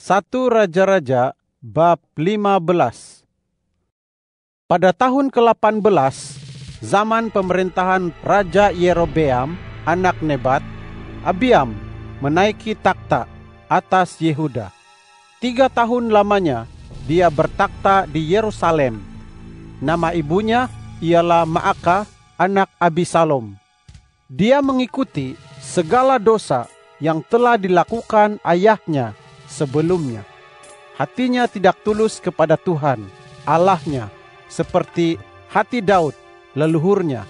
1 Raja-Raja bab 15. Pada tahun ke-18 zaman pemerintahan Raja Yerobeam anak Nebat, Abiam menaiki takhta atas Yehuda. 3 tahun lamanya dia bertakhta di Yerusalem. Nama ibunya ialah Maakah anak Abisalom. Dia mengikuti segala dosa yang telah dilakukan ayahnya sebelumnya. Hatinya tidak tulus kepada Tuhan Allahnya seperti hati Daud leluhurnya.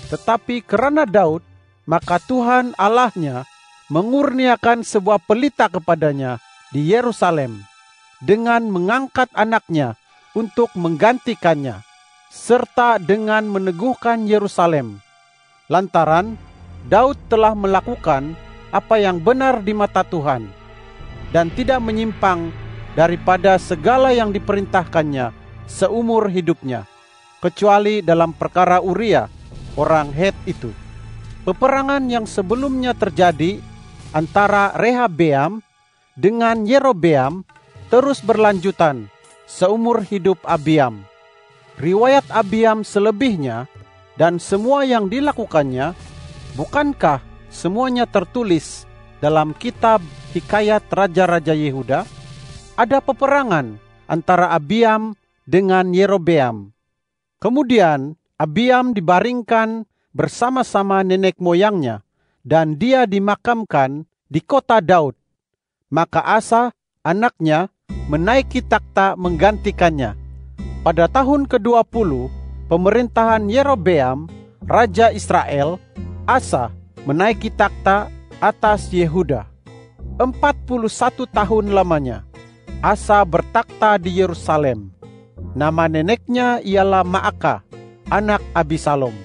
Tetapi karena Daud, maka Tuhan Allahnya mengurniakan sebuah pelita kepadanya di Yerusalem dengan mengangkat anaknya untuk menggantikannya, serta dengan meneguhkan Yerusalem. Lantaran Daud telah melakukan apa yang benar di mata Tuhan dan tidak menyimpang daripada segala yang diperintahkannya seumur hidupnya, kecuali dalam perkara Uria, orang Het itu. Peperangan yang sebelumnya terjadi antara Rehabeam dengan Yerobeam terus berlanjutan seumur hidup Abiam. Riwayat Abiam selebihnya dan semua yang dilakukannya, bukankah semuanya tertulis dalam kitab Hikayat Raja-Raja Yehuda? Ada peperangan antara Abiam dengan Yerobeam. Kemudian Abiam dibaringkan bersama-sama nenek moyangnya dan dia dimakamkan di kota Daud. Maka Asa, anaknya, menaiki takhta menggantikannya. Pada tahun ke-20 pemerintahan Yerobeam, Raja Israel, Asa menaiki takhta atas Yehuda. 41 tahun lamanya Asa bertakhta di Yerusalem. Nama neneknya ialah Maakah, anak Abisalom.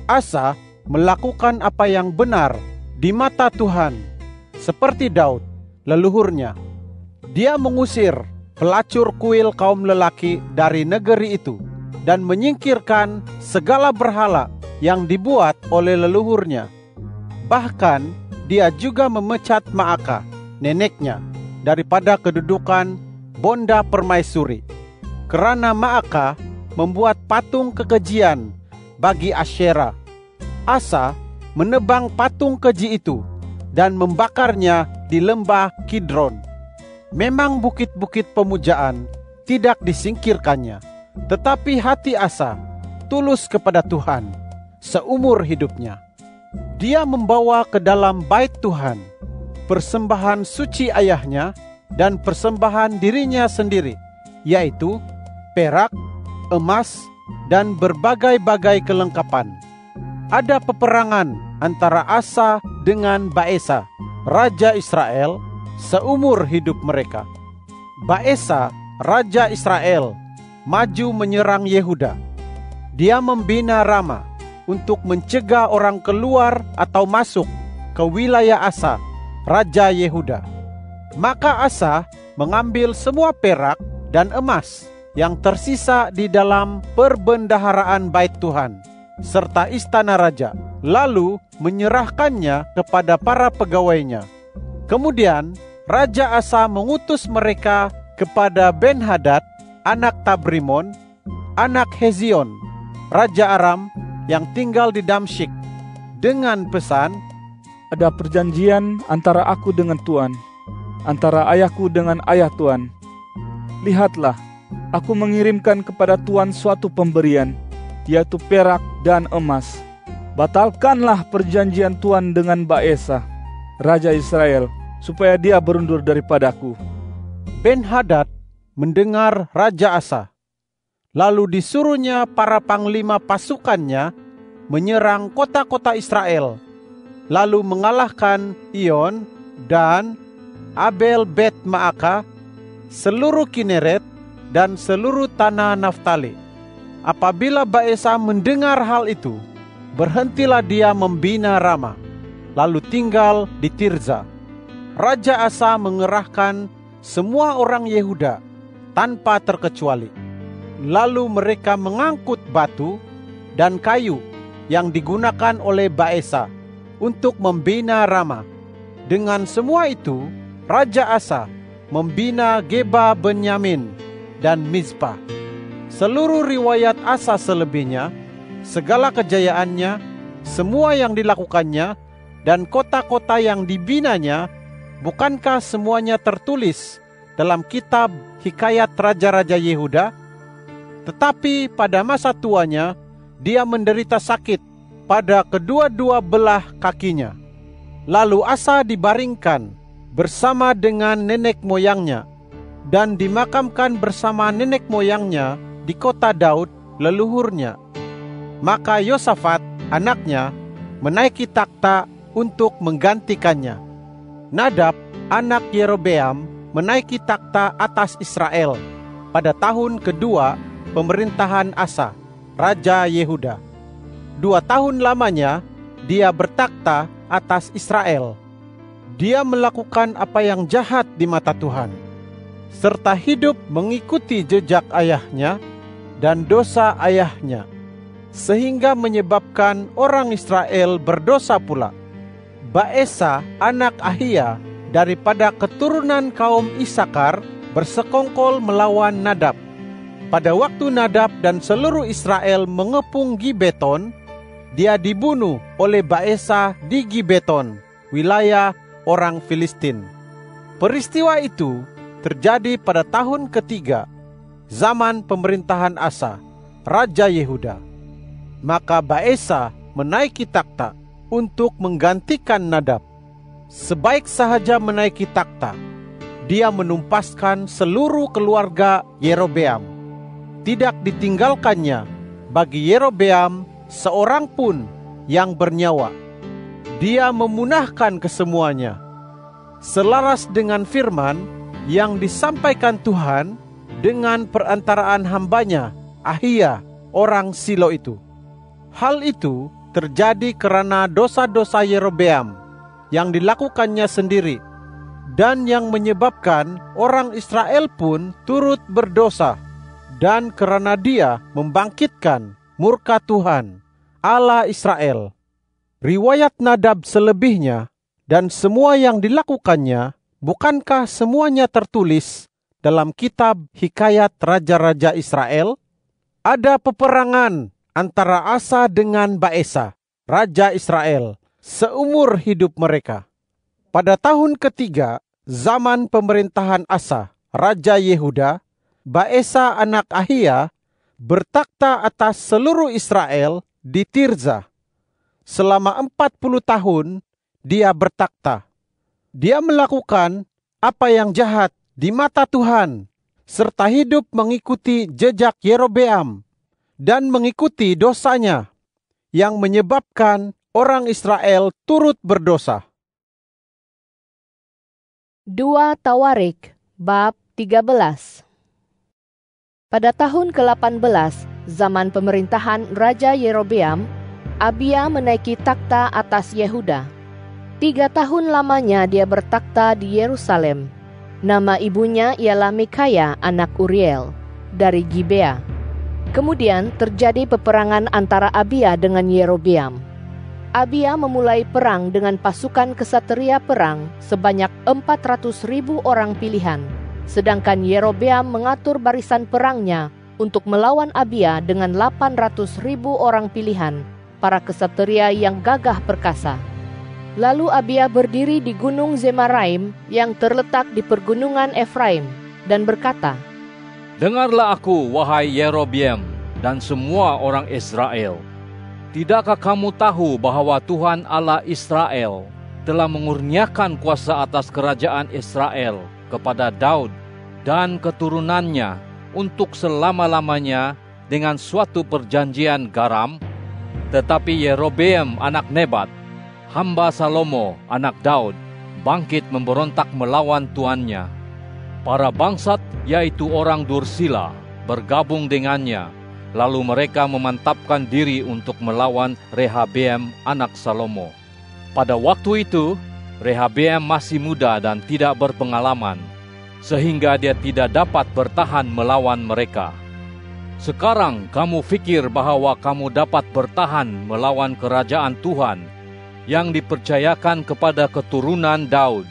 Asa melakukan apa yang benar di mata Tuhan, seperti Daud, leluhurnya. Dia mengusir pelacur kuil kaum lelaki dari negeri itu dan menyingkirkan segala berhala yang dibuat oleh leluhurnya. Bahkan dia juga memecat Maakah, neneknya, daripada kedudukan bonda permaisuri, kerana Maakah membuat patung kekejian bagi Asyera. Asa menebang patung keji itu dan membakarnya di lembah Kidron. Memang bukit-bukit pemujaan tidak disingkirkannya, tetapi hati Asa tulus kepada Tuhan seumur hidupnya. Dia membawa ke dalam bait Tuhan persembahan suci ayahnya dan persembahan dirinya sendiri, yaitu perak, emas, dan berbagai-bagai kelengkapan. Ada peperangan antara Asa dengan Baesa, Raja Israel, seumur hidup mereka. Baesa, Raja Israel, maju menyerang Yehuda. Dia membina Rama untuk mencegah orang keluar atau masuk ke wilayah Asa, Raja Yehuda. Maka Asa mengambil semua perak dan emas yang tersisa di dalam perbendaharaan bait Tuhan serta istana raja, lalu menyerahkannya kepada para pegawainya. Kemudian Raja Asa mengutus mereka kepada Ben-Hadad, anak Tabrimon, anak Hezion, Raja Aram yang tinggal di Damsyik, dengan pesan, "Ada perjanjian antara aku dengan Tuan, antara ayahku dengan ayah Tuan. Lihatlah, aku mengirimkan kepada Tuan suatu pemberian, yaitu perak dan emas. Batalkanlah perjanjian Tuan dengan Baesa, Raja Israel, supaya dia berundur daripadaku." Ben-Hadad mendengar Raja Asa. Lalu disuruhnya para panglima pasukannya menyerang kota-kota Israel, lalu mengalahkan Iyon dan Abel Bet Maakah, seluruh Kineret, dan seluruh tanah Naftali. Apabila Baesa mendengar hal itu, berhentilah dia membina Rama, lalu tinggal di Tirza. Raja Asa mengerahkan semua orang Yehuda tanpa terkecuali. Lalu mereka mengangkut batu dan kayu yang digunakan oleh Baesa untuk membina Rama. Dengan semua itu, Raja Asa membina Geba Benyamin dan Mizpah. Seluruh riwayat Asa selebihnya, segala kejayaannya, semua yang dilakukannya, dan kota-kota yang dibinanya, bukankah semuanya tertulis dalam kitab Hikayat Raja-Raja Yehuda? Tetapi pada masa tuanya, dia menderita sakit pada kedua-dua belah kakinya. Lalu Asa dibaringkan bersama dengan nenek moyangnya dan dimakamkan bersama nenek moyangnya di kota Daud leluhurnya. Maka Yosafat anaknya menaiki takhta untuk menggantikannya. Nadab anak Yerobeam menaiki takhta atas Israel pada tahun kedua pemerintahan Asa, Raja Yehuda. 2 tahun lamanya dia bertakhta atas Israel. Dia melakukan apa yang jahat di mata Tuhan, serta hidup mengikuti jejak ayahnya dan dosa ayahnya, sehingga menyebabkan orang Israel berdosa pula. Baesa anak Ahia daripada keturunan kaum Isakar bersekongkol melawan Nadab. Pada waktu Nadab dan seluruh Israel mengepung Gibeton, dia dibunuh oleh Baesa di Gibeton, wilayah orang Filistin. Peristiwa itu terjadi pada tahun ketiga zaman pemerintahan Asa, Raja Yehuda. Maka Baesa menaiki takhta untuk menggantikan Nadab. Sebaik sahaja menaiki takhta, dia menumpaskan seluruh keluarga Yerobeam. Tidak ditinggalkannya bagi Yerobeam seorang pun yang bernyawa. Dia memunahkan kesemuanya, selaras dengan firman yang disampaikan Tuhan dengan perantaraan hambanya Ahia orang Silo itu. Hal itu terjadi karena dosa-dosa Yerobeam yang dilakukannya sendiri, dan yang menyebabkan orang Israel pun turut berdosa, dan karena dia membangkitkan murka Tuhan, Allah Israel. Riwayat Nadab selebihnya dan semua yang dilakukannya, bukankah semuanya tertulis dalam kitab Hikayat Raja-Raja Israel? Ada peperangan antara Asa dengan Baesa, Raja Israel, seumur hidup mereka. Pada tahun ketiga zaman pemerintahan Asa, Raja Yehuda, Baesa anak Ahia bertakhta atas seluruh Israel di Tirza. Selama 40 tahun dia bertakhta. Dia melakukan apa yang jahat di mata Tuhan, serta hidup mengikuti jejak Yerobeam dan mengikuti dosanya, yang menyebabkan orang Israel turut berdosa. 2 Tawarik bab 13. Pada tahun ke-18 zaman pemerintahan Raja Yerobeam, Abia menaiki takhta atas Yehuda. 3 tahun lamanya dia bertakhta di Yerusalem. Nama ibunya ialah Mikaya anak Uriel dari Gibea. Kemudian terjadi peperangan antara Abia dengan Yerobeam. Abia memulai perang dengan pasukan kesatria perang sebanyak 400.000 orang pilihan, sedangkan Yerobeam mengatur barisan perangnya untuk melawan Abia dengan 800.000 orang pilihan, para kesatria yang gagah perkasa. Lalu Abia berdiri di gunung Zemaraim yang terletak di pergunungan Efraim dan berkata, "Dengarlah aku, wahai Yerobeam dan semua orang Israel. Tidakkah kamu tahu bahwa Tuhan Allah Israel telah mengurniakan kuasa atas kerajaan Israel kepada Daud dan keturunannya untuk selama-lamanya dengan suatu perjanjian garam? Tetapi Yerobeam anak Nebat, hamba Salomo anak Daud, bangkit memberontak melawan tuannya. Para bangsat, yaitu orang Dursila, bergabung dengannya, lalu mereka memantapkan diri untuk melawan Rehabeam anak Salomo. Pada waktu itu, Rehabeam masih muda dan tidak berpengalaman, sehingga dia tidak dapat bertahan melawan mereka. Sekarang kamu fikir bahwa kamu dapat bertahan melawan kerajaan Tuhan yang dipercayakan kepada keturunan Daud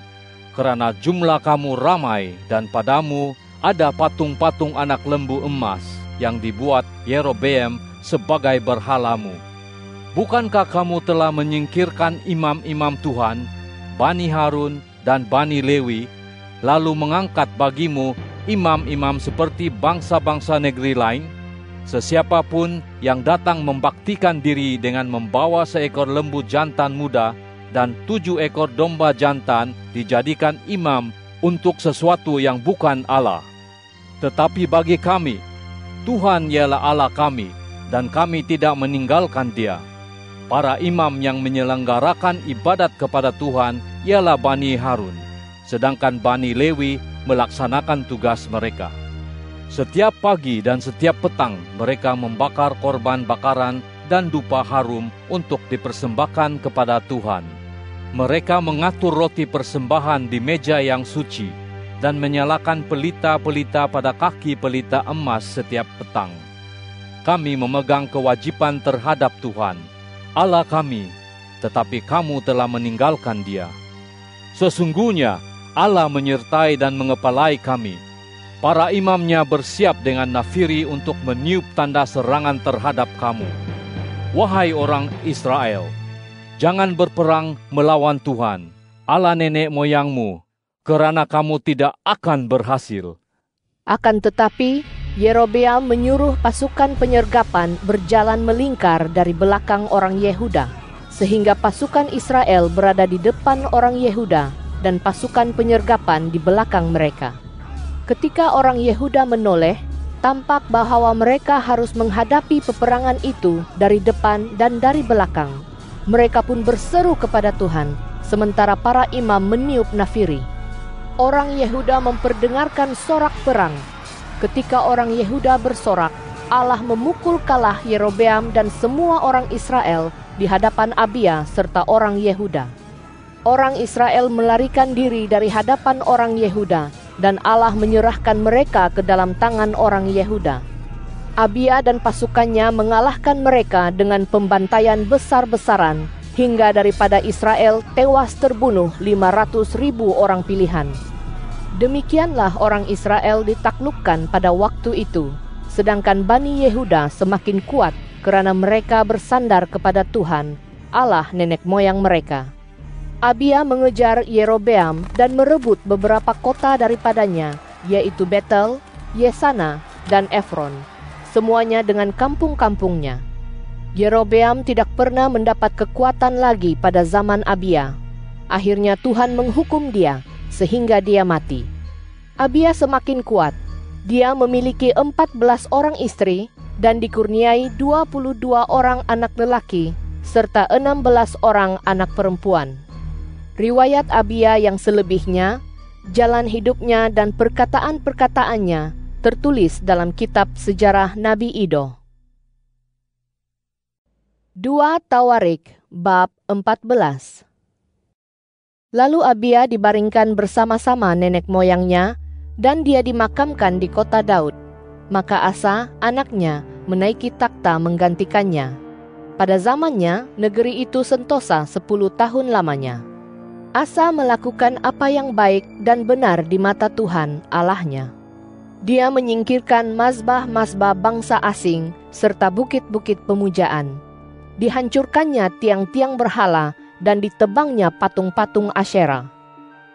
karena jumlah kamu ramai dan padamu ada patung-patung anak lembu emas yang dibuat Yerobeam sebagai berhalamu. Bukankah kamu telah menyingkirkan imam-imam Tuhan, Bani Harun dan Bani Lewi, lalu mengangkat bagimu imam-imam seperti bangsa-bangsa negeri lain? Sesiapapun yang datang membaktikan diri dengan membawa seekor lembu jantan muda dan 7 ekor domba jantan dijadikan imam untuk sesuatu yang bukan Allah. Tetapi bagi kami, Tuhan ialah Allah kami, dan kami tidak meninggalkan Dia. Para imam yang menyelenggarakan ibadat kepada Tuhan ialah Bani Harun, sedangkan Bani Lewi melaksanakan tugas mereka. Setiap pagi dan setiap petang mereka membakar korban bakaran dan dupa harum untuk dipersembahkan kepada Tuhan. Mereka mengatur roti persembahan di meja yang suci dan menyalakan pelita-pelita pada kaki pelita emas setiap petang. Kami memegang kewajiban terhadap Tuhan, Allah kami, tetapi kamu telah meninggalkan Dia. Sesungguhnya Allah menyertai dan mengepalai kami. Para imamnya bersiap dengan nafiri untuk meniup tanda serangan terhadap kamu. Wahai orang Israel, jangan berperang melawan Tuhan, Allah nenek moyangmu, karena kamu tidak akan berhasil. Akan tetapi, Yerobeam menyuruh pasukan penyergapan berjalan melingkar dari belakang orang Yehuda, sehingga pasukan Israel berada di depan orang Yehuda dan pasukan penyergapan di belakang mereka. Ketika orang Yehuda menoleh, tampak bahwa mereka harus menghadapi peperangan itu dari depan dan dari belakang. Mereka pun berseru kepada Tuhan, sementara para imam meniup nafiri. Orang Yehuda memperdengarkan sorak perang. Ketika orang Yehuda bersorak, Allah memukul kalah Yerobeam dan semua orang Israel di hadapan Abia serta orang Yehuda. Orang Israel melarikan diri dari hadapan orang Yehuda, dan Allah menyerahkan mereka ke dalam tangan orang Yehuda. Abia dan pasukannya mengalahkan mereka dengan pembantaian besar-besaran, hingga daripada Israel tewas terbunuh 500.000 orang pilihan. Demikianlah orang Israel ditaklukkan pada waktu itu, sedangkan Bani Yehuda semakin kuat karena mereka bersandar kepada Tuhan, Allah nenek moyang mereka. Abia mengejar Yerobeam dan merebut beberapa kota daripadanya, yaitu Betel, Yesana, dan Efron, semuanya dengan kampung-kampungnya. Yerobeam tidak pernah mendapat kekuatan lagi pada zaman Abia. Akhirnya Tuhan menghukum dia, sehingga dia mati. Abia semakin kuat. Dia memiliki 14 orang istri dan dikurniai 22 orang anak lelaki, serta 16 orang anak perempuan. Riwayat Abia yang selebihnya, jalan hidupnya dan perkataan-perkataannya tertulis dalam kitab sejarah Nabi Ido. 2 Tawarik bab 14. Lalu Abia dibaringkan bersama-sama nenek moyangnya dan dia dimakamkan di kota Daud. Maka Asa, anaknya, menaiki takhta menggantikannya. Pada zamannya, negeri itu sentosa 10 tahun lamanya. Asa melakukan apa yang baik dan benar di mata Tuhan Allahnya. Dia menyingkirkan mazbah-mazbah bangsa asing serta bukit-bukit pemujaan. Dihancurkannya tiang-tiang berhala dan ditebangnya patung-patung Asyera.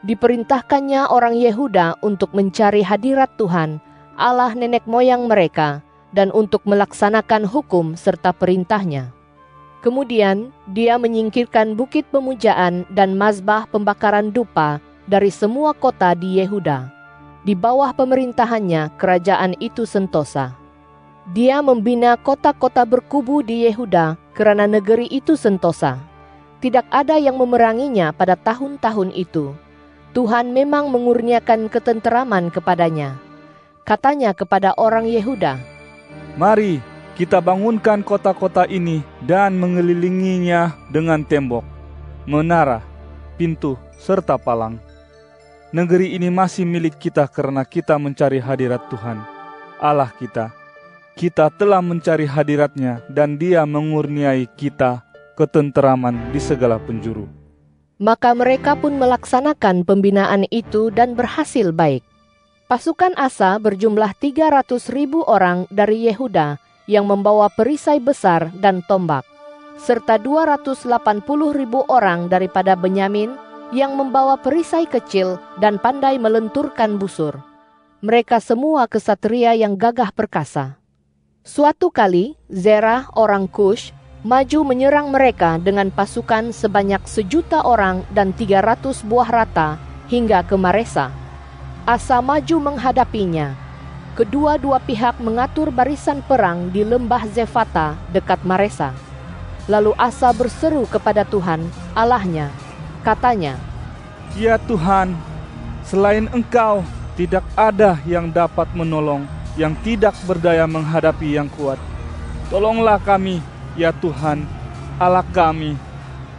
Diperintahkannya orang Yehuda untuk mencari hadirat Tuhan, Allah nenek moyang mereka, dan untuk melaksanakan hukum serta perintahnya. Kemudian dia menyingkirkan bukit pemujaan dan mazbah pembakaran dupa dari semua kota di Yehuda. Di bawah pemerintahannya kerajaan itu sentosa. Dia membina kota-kota berkubu di Yehuda karena negeri itu sentosa. Tidak ada yang memeranginya pada tahun-tahun itu. Tuhan memang mengurniakan ketenteraman kepadanya. Katanya kepada orang Yehuda, "Mari kita bangunkan kota-kota ini dan mengelilinginya dengan tembok, menara, pintu, serta palang. Negeri ini masih milik kita karena kita mencari hadirat Tuhan, Allah kita. Kita telah mencari hadirat-Nya dan Dia mengurniai kita ketenteraman di segala penjuru." Maka mereka pun melaksanakan pembinaan itu dan berhasil baik. Pasukan Asa berjumlah 300.000 orang dari Yehuda yang membawa perisai besar dan tombak, serta 280.000 orang daripada Benyamin yang membawa perisai kecil dan pandai melenturkan busur. Mereka semua kesatria yang gagah perkasa. Suatu kali, Zerah orang Kush maju menyerang mereka dengan pasukan sebanyak 1.000.000 orang dan 300 buah rata hingga ke Maresa. Asa maju menghadapinya. Kedua-dua pihak mengatur barisan perang di lembah Zefata dekat Maresa. Lalu Asa berseru kepada Tuhan, Allahnya. Katanya, Ya Tuhan, selain Engkau tidak ada yang dapat menolong, yang tidak berdaya menghadapi yang kuat. Tolonglah kami, ya Tuhan, Allah kami,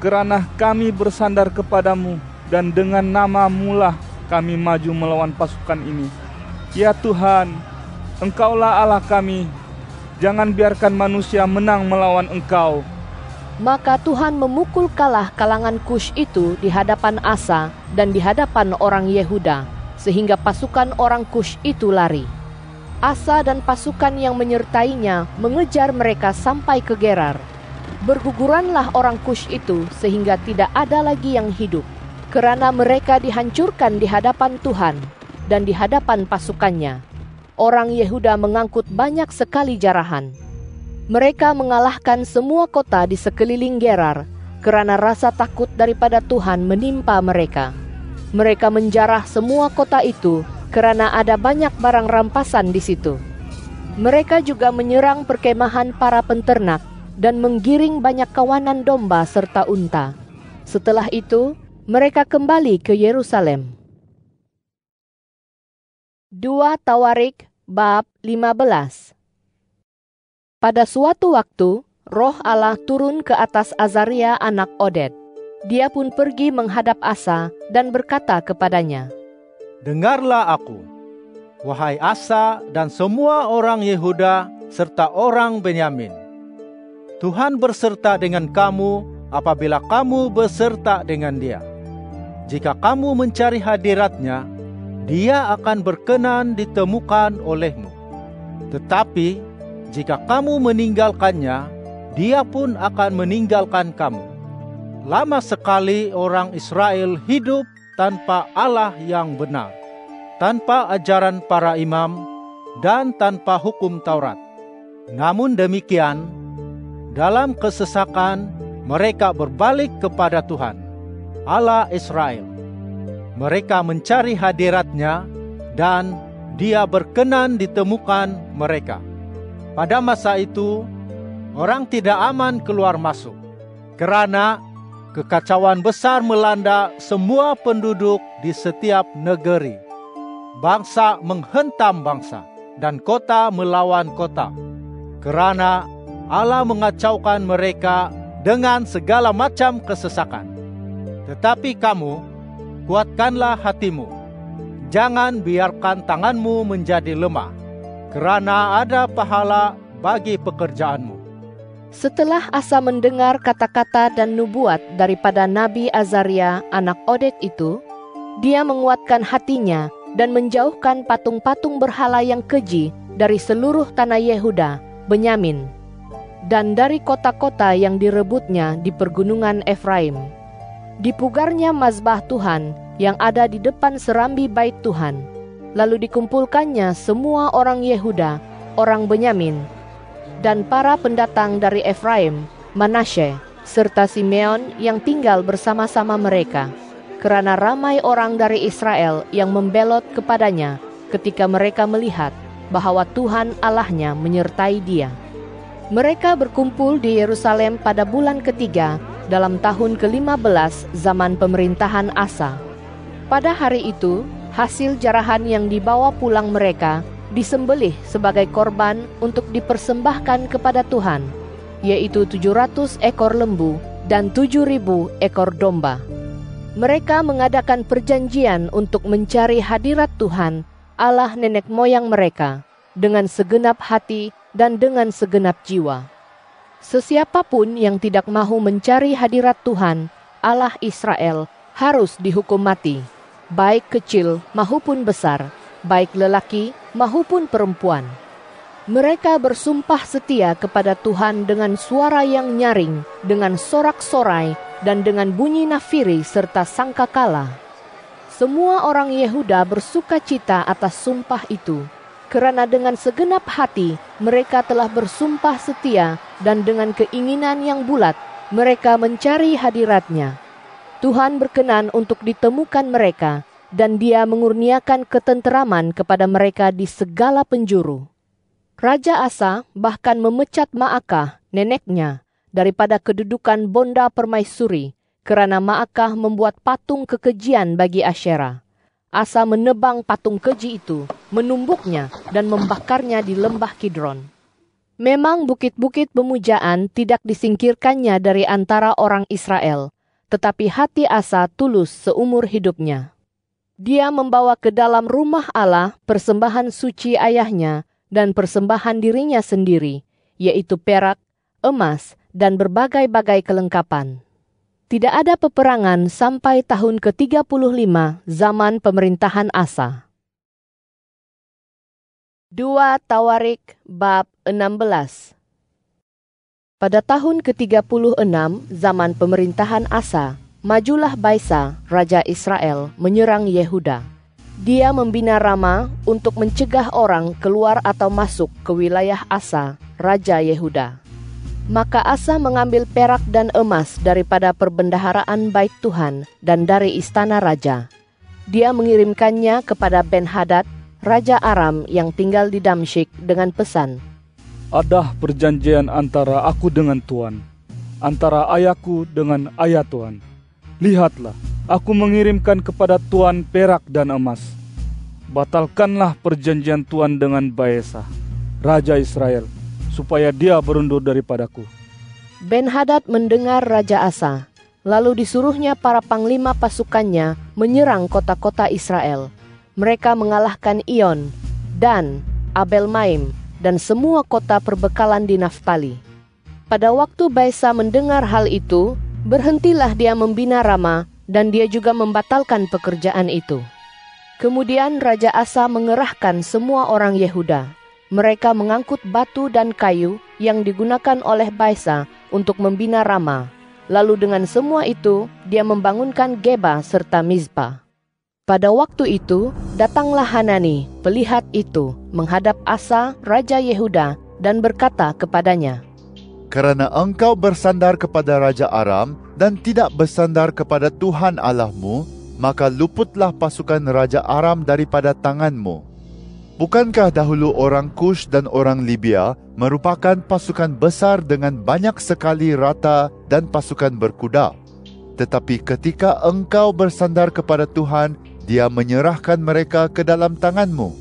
kerana kami bersandar kepadamu dan dengan nama-Mu lah kami maju melawan pasukan ini. Ya Tuhan, Engkaulah Allah kami, jangan biarkan manusia menang melawan Engkau. Maka Tuhan memukul kalah kalangan Kush itu di hadapan Asa dan di hadapan orang Yehuda, sehingga pasukan orang Kush itu lari. Asa dan pasukan yang menyertainya mengejar mereka sampai ke Gerar. Berguguranlah orang Kush itu sehingga tidak ada lagi yang hidup, kerana mereka dihancurkan di hadapan Tuhan dan di hadapan pasukannya. Orang Yehuda mengangkut banyak sekali jarahan. Mereka mengalahkan semua kota di sekeliling Gerar, kerana rasa takut daripada Tuhan menimpa mereka. Mereka menjarah semua kota itu, kerana ada banyak barang rampasan di situ. Mereka juga menyerang perkemahan para penternak dan menggiring banyak kawanan domba serta unta. Setelah itu, mereka kembali ke Yerusalem. 2 Tawarik bab 15. Pada suatu waktu, Roh Allah turun ke atas Azaria anak Oded. Dia pun pergi menghadap Asa dan berkata kepadanya, Dengarlah aku, wahai Asa dan semua orang Yehuda serta orang Benyamin. Tuhan berserta dengan kamu apabila kamu berserta dengan Dia. Jika kamu mencari hadirat-Nya, Dia akan berkenan ditemukan olehmu. Tetapi jika kamu meninggalkannya, Dia pun akan meninggalkan kamu. Lama sekali orang Israel hidup tanpa Allah yang benar, tanpa ajaran para imam, dan tanpa hukum Taurat. Namun demikian, dalam kesesakan mereka berbalik kepada Tuhan, Allah Israel. Mereka mencari hadirat-Nya dan Dia berkenan ditemukan mereka. Pada masa itu, orang tidak aman keluar masuk, kerana kekacauan besar melanda semua penduduk di setiap negeri. Bangsa menghentam bangsa, dan kota melawan kota, kerana Allah mengacaukan mereka dengan segala macam kesesakan. Tetapi kamu, kuatkanlah hatimu. Jangan biarkan tanganmu menjadi lemah, kerana ada pahala bagi pekerjaanmu. Setelah Asa mendengar kata-kata dan nubuat daripada Nabi Azaria anak Oded itu, dia menguatkan hatinya dan menjauhkan patung-patung berhala yang keji dari seluruh tanah Yehuda, Benyamin, dan dari kota-kota yang direbutnya di pergunungan Efraim. Dipugarnya mazbah Tuhan yang ada di depan serambi bait Tuhan. Lalu dikumpulkannya semua orang Yehuda, orang Benyamin, dan para pendatang dari Efraim, Manasye, serta Simeon yang tinggal bersama-sama mereka, kerana ramai orang dari Israel yang membelot kepadanya ketika mereka melihat bahwa Tuhan Allahnya menyertai dia. Mereka berkumpul di Yerusalem pada bulan ketiga dalam tahun ke-15 zaman pemerintahan Asa. Pada hari itu, hasil jarahan yang dibawa pulang mereka disembelih sebagai korban untuk dipersembahkan kepada Tuhan, yaitu 700 ekor lembu dan 7.000 ekor domba. Mereka mengadakan perjanjian untuk mencari hadirat Tuhan, Allah nenek moyang mereka, dengan segenap hati dan dengan segenap jiwa. Sesiapapun yang tidak mahu mencari hadirat Tuhan, Allah Israel harus dihukum mati, baik kecil maupun besar, baik lelaki maupun perempuan. Mereka bersumpah setia kepada Tuhan dengan suara yang nyaring, dengan sorak-sorai, dan dengan bunyi nafiri serta sangkakala. Semua orang Yehuda bersuka cita atas sumpah itu, karena dengan segenap hati mereka telah bersumpah setia dan dengan keinginan yang bulat mereka mencari hadirat-Nya. Tuhan berkenan untuk ditemukan mereka dan Dia mengurniakan ketenteraman kepada mereka di segala penjuru. Raja Asa bahkan memecat Maakah, neneknya, daripada kedudukan bonda permaisuri, karena Maakah membuat patung kekejian bagi Asyera. Asa menebang patung keji itu, menumbuknya, dan membakarnya di lembah Kidron. Memang bukit-bukit pemujaan tidak disingkirkannya dari antara orang Israel, tetapi hati Asa tulus seumur hidupnya. Dia membawa ke dalam rumah Allah persembahan suci ayahnya dan persembahan dirinya sendiri, yaitu perak, emas, dan berbagai-bagai kelengkapan. Tidak ada peperangan sampai tahun ke-35 zaman pemerintahan Asa. 2 Tawarik bab 16. Pada tahun ke-36 zaman pemerintahan Asa, majulah Baisa, raja Israel, menyerang Yehuda. Dia membina Rama untuk mencegah orang keluar atau masuk ke wilayah Asa, raja Yehuda. Maka Asa mengambil perak dan emas daripada perbendaharaan bait Tuhan dan dari istana raja. Dia mengirimkannya kepada Ben-Hadad, raja Aram yang tinggal di Damsyik dengan pesan, Ada perjanjian antara aku dengan Tuan, antara ayahku dengan ayah Tuan. Lihatlah, aku mengirimkan kepada Tuan perak dan emas. Batalkanlah perjanjian Tuan dengan Baesa, raja Israel, supaya dia berundur daripadaku. Ben-Hadad mendengar Raja Asa, lalu disuruhnya para panglima pasukannya menyerang kota-kota Israel. Mereka mengalahkan Ion, Dan, Abel-Maim, dan semua kota perbekalan di Naftali. Pada waktu Baisa mendengar hal itu, berhentilah dia membina Rama, dan dia juga membatalkan pekerjaan itu. Kemudian Raja Asa mengerahkan semua orang Yehuda. Mereka mengangkut batu dan kayu yang digunakan oleh Baisa untuk membina Rama. Lalu dengan semua itu, dia membangunkan Geba serta Mizpah. Pada waktu itu, datanglah Hanani, pelihat itu, menghadap Asa, raja Yehuda, dan berkata kepadanya, Karena engkau bersandar kepada Raja Aram dan tidak bersandar kepada Tuhan Allahmu, maka luputlah pasukan Raja Aram daripada tanganmu. Bukankah dahulu orang Kush dan orang Libya merupakan pasukan besar dengan banyak sekali rata dan pasukan berkuda? Tetapi ketika engkau bersandar kepada Tuhan, Dia menyerahkan mereka ke dalam tanganmu.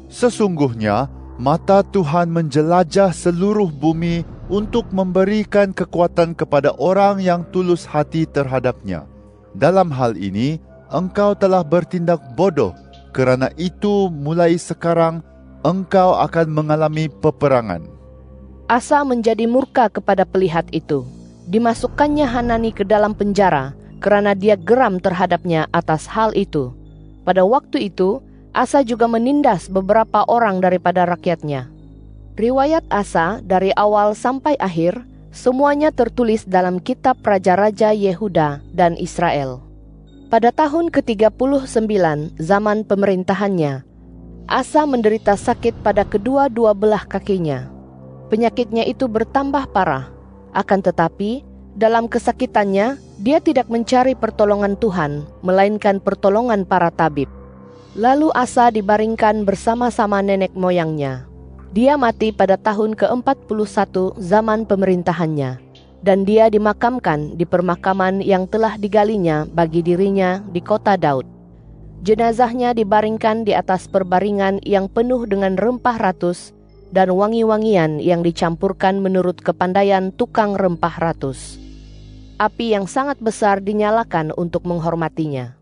Sesungguhnya, mata Tuhan menjelajah seluruh bumi untuk memberikan kekuatan kepada orang yang tulus hati terhadap-Nya. Dalam hal ini, engkau telah bertindak bodoh. Kerana itu, mulai sekarang, engkau akan mengalami peperangan. Asa menjadi murka kepada pelihat itu. Dimasukkannya Hanani ke dalam penjara, kerana dia geram terhadapnya atas hal itu. Pada waktu itu, Asa juga menindas beberapa orang daripada rakyatnya. Riwayat Asa dari awal sampai akhir, semuanya tertulis dalam kitab Raja-Raja Yehuda dan Israel. Pada tahun ke-39 zaman pemerintahannya, Asa menderita sakit pada kedua-dua belah kakinya. Penyakitnya itu bertambah parah. Akan tetapi, dalam kesakitannya, dia tidak mencari pertolongan Tuhan, melainkan pertolongan para tabib. Lalu Asa dibaringkan bersama-sama nenek moyangnya. Dia mati pada tahun ke-41 zaman pemerintahannya. Dan dia dimakamkan di permakaman yang telah digalinya bagi dirinya di kota Daud. Jenazahnya dibaringkan di atas perbaringan yang penuh dengan rempah ratus dan wangi-wangian yang dicampurkan menurut kepandaian tukang rempah ratus. Api yang sangat besar dinyalakan untuk menghormatinya.